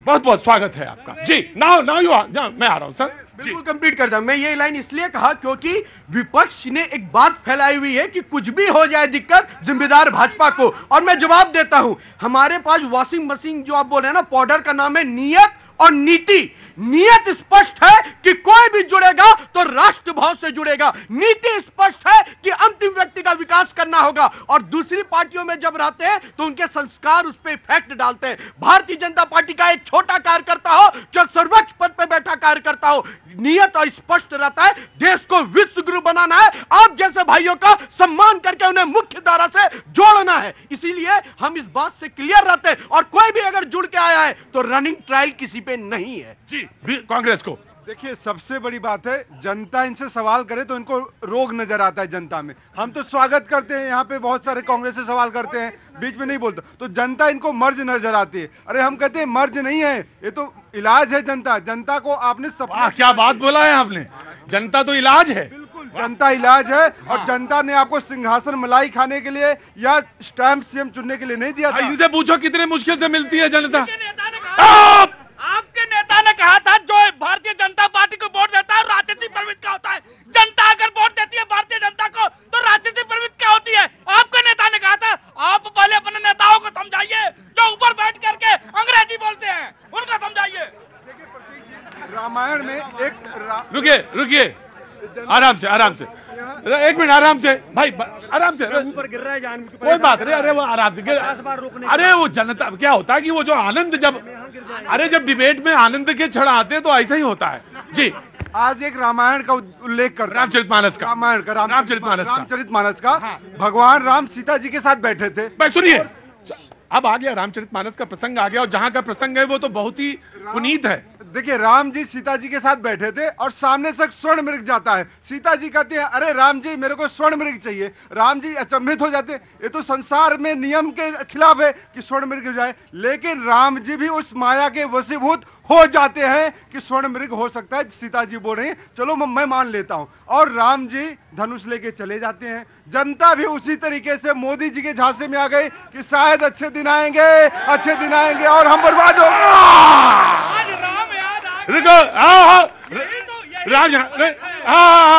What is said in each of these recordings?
बहुत बहुत स्वागत है आपका जी। नाउ मैं आ रहा हूं सर। बिल्कुल कंप्लीट कर दूं। मैं ये लाइन इसलिए कहा क्योंकि विपक्ष ने एक बात फैलाई हुई है कि कुछ भी हो जाए दिक्कत जिम्मेदार भाजपा को, और मैं जवाब देता हूं। हमारे पास वॉशिंग मशीन जो आप बोल रहे हैं ना, पाउडर का नाम है नियत और नीति। नियत स्पष्ट है कि कोई भी जुड़ेगा तो राष्ट्र भाव से जुड़ेगा, नीति स्पष्ट है कि अंतिम व्यक्ति का विकास करना होगा, और दूसरी पार्टियों में जब रहते हैं तो उनके संस्कार उस पर इफेक्ट डालते हैं। भारतीय जनता पार्टी का एक छोटा कार्यकर्ता हो जो सर्वोच्च पद पर बैठा कार्यकर्ता हो, नियत और स्पष्ट रहता है, देश को विश्व गुरु बनाना है, आप जैसे भाइयों का सम्मान करके उन्हें मुख्य धारा से जोड़ना है। इसीलिए हम इस बात से क्लियर रहते हैं, और कोई भी अगर जुड़ के आया है तो रनिंग ट्रायल किसी पे नहीं है जी। कांग्रेस को देखिए, सबसे बड़ी बात है, जनता इनसे सवाल करे तो इनको रोग नजर आता है जनता में। हम तो स्वागत करते हैं, यहाँ पे बहुत सारे कांग्रेस से सवाल करते हैं, बीच में नहीं बोलते, तो जनता इनको मर्ज नजर आती है। अरे हम कहते हैं मर्ज नहीं है, ये तो इलाज है। जनता को आपने सब क्या बात बोला है आपने, जनता तो इलाज है। बिल्कुल, जनता इलाज है, और जनता ने आपको सिंहासन मलाई खाने के लिए या स्टैम्प सीएम चुनने के लिए नहीं दिया था। इनसे पूछो कितने मुश्किल से मिलती है जनता। आपके नेता ने कहा था जो भारतीय जनता पार्टी को वोट देता है राजनीतिक प्रवृत्ति का होता है। जनता अगर वोट देती है भारतीय जनता को तो राजनीतिक प्रवृत्ति क्या होती है? आपके नेता ने कहा था। आप पहले अपने नेताओं को समझाइए जो ऊपर बैठ करके अंग्रेजी बोलते हैं, उनको समझाइए। रामायण में एक रुकिए आराम से एक मिनट, आराम से भाई, आराम से। ऊपर गिर रहा है जान, कोई बात नहीं, अरे वो आराम से अरे वो जनता क्या होता है कि वो जो आनंद जब डिबेट में आनंद के क्षण आते हैं तो ऐसा ही होता है जी। आज एक रामायण का उल्लेख कर, रामचरितमानस का, रामचरितमानस का भगवान राम सीता जी के साथ बैठे थे। भाई सुनिए, अब आ गया रामचरितमानस का प्रसंग आ गया, और जहां का प्रसंग है वो तो बहुत ही पुनीत है। देखिए, राम जी सीता जी के साथ बैठे थे और सामने से स्वर्ण मृग जाता है। सीता जी कहती है, अरे राम जी मेरे को स्वर्ण मृग चाहिए। राम जी अचंभित हो जाते हैं, ये तो संसार में नियम के खिलाफ है कि स्वर्ण मृग जाए, लेकिन राम जी भी उस माया के वशीभूत हो जाते हैं कि स्वर्ण मृग हो सकता है। सीता जी बोल रही हैं, चलो मैं मान लेता हूं, और राम जी धनुष लेके चले जाते हैं। जनता भी उसी तरीके से मोदी जी के झांसे में आ गई कि शायद अच्छे दिन आएंगे और हम बर्बाद हो। रुको, राम,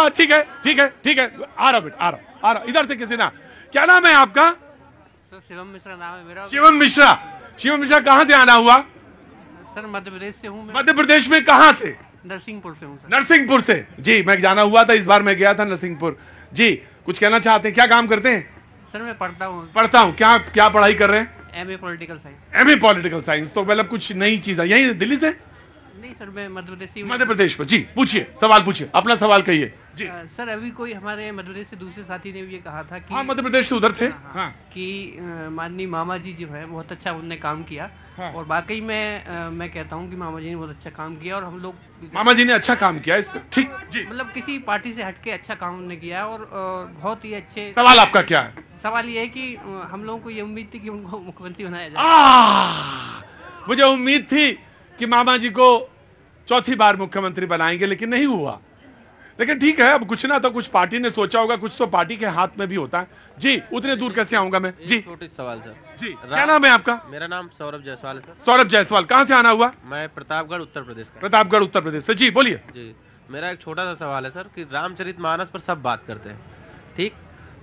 ठीक है, आ रहा इधर से किसी ना। क्या नाम है आपका? सर शिवम मिश्रा नाम है मेरा। शिवम मिश्रा कहाँ से आना हुआ? सर मध्य प्रदेश से हूँ। मध्य प्रदेश में कहाँ से? नरसिंहपुर से हूँ सर। नरसिंहपुर से जी, मैं जाना हुआ था, इस बार मैं गया था नरसिंहपुर जी। कुछ कहना चाहते हैं? क्या काम करते हैं? सर मैं पढ़ता हूँ। क्या पढ़ाई कर रहे हैं? MA political science. तो मतलब कुछ नई चीज है यही दिल्ली से? नहीं सर, मैं मध्य प्रदेश में जी। पूछिए, सवाल पूछिए, अपना सवाल कहिए जी। सर अभी कोई हमारे मध्य प्रदेश से दूसरे साथी ने भी ये कहा था कि हाँ, मध्य प्रदेश से उधर थे कि माननीय मामा जी जो है बहुत अच्छा उनने काम किया, और वाकई में मैं कहता हूँ कि मामा जी ने बहुत अच्छा काम किया, और हम लोग मामा जी ने अच्छा काम किया इस पर, ठीक जी। मतलब किसी पार्टी से हटके अच्छा काम उन्होंने किया, और बहुत ही अच्छे। सवाल आपका क्या है? सवाल ये है कि हम लोगों को ये उम्मीद थी कि उनको मुख्यमंत्री बनाया जाए। मुझे उम्मीद थी कि मामा जी को चौथी बार मुख्यमंत्री बनाएंगे, लेकिन नहीं हुआ। लेकिन ठीक है, अब कुछ ना तो कुछ पार्टी ने सोचा होगा, कुछ तो पार्टी के हाथ में भी होता है जी। उतने दूर कैसे आऊंगा मैं जी? छोटी सवाल सर जी। क्या नाम है आपका? मेरा नाम सौरभ जायसवाल है सर। सौरभ जायसवाल, कहाँ से आना हुआ? मैं प्रतापगढ़ उत्तर प्रदेश का। प्रतापगढ़ उत्तर प्रदेश से जी, बोलिए जी। मेरा एक छोटा सा सवाल है सर कि रामचरितमानस पर सब बात करते हैं, ठीक,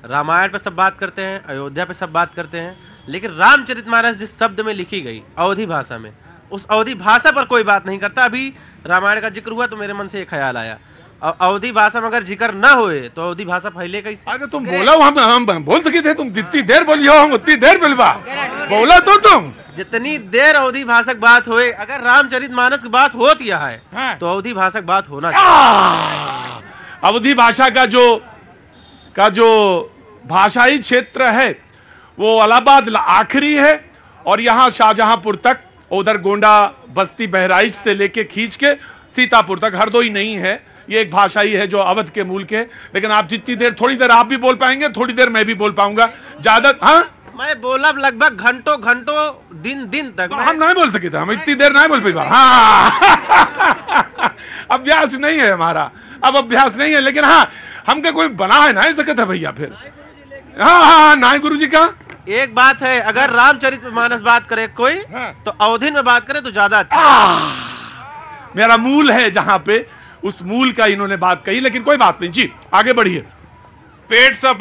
रामायण पर सब बात करते हैं, अयोध्या पर सब बात करते हैं, लेकिन रामचरितमानस जिस शब्द में लिखी गई अवधी भाषा में, उस अवधी भाषा पर कोई बात नहीं करता। अभी रामायण का जिक्र हुआ तो मेरे मन से एक ख्याल आया, अवधी भाषा में अगर जिक्र ना होए तो अवधी भाषा फैलेगा ही। अरे तुम बोला, हम बोल सके थे, तुम जितनी देर बोली हो हम उतनी देर बोला तो तुम जितनी देर अवधी भाषा की बात होए, अगर रामचरितमानस की बात होती है तो अवधी भाषा की बात होना चाहिए। अवधी भाषा का जो भाषाई क्षेत्र है वो इलाहाबाद आखिरी है, और यहाँ शाहजहांपुर तक, उधर गोंडा बस्ती बहराइच से लेके खींच के सीतापुर तक, हरदोई नहीं है। ये एक भाषाई है जो अवध के मूल के। लेकिन आप जितनी देर, थोड़ी देर आप भी बोल पाएंगे, थोड़ी देर मैं भी बोल पाऊंगा, ज्यादा। हाँ, मैं बोला लगभग घंटों दिन तक। तो हम नहीं बोल सके थे, हम इतनी देर नहीं बोल पाए। हाँ अभ्यास नहीं है हमारा, अब अभ्यास नहीं है, लेकिन हाँ हमका कोई बना है ना सकत है भैया फिर। हाँ, नाय गुरु जी का एक बात है, अगर रामचरितमानस बात करे कोई तो अवधि में बात करे तो ज्यादा अच्छा। मेरा मूल है जहां पे, उस मूल का इन्होंने बात कही, लेकिन कोई बात नहीं जी, आगे बढ़िए। पेट सफा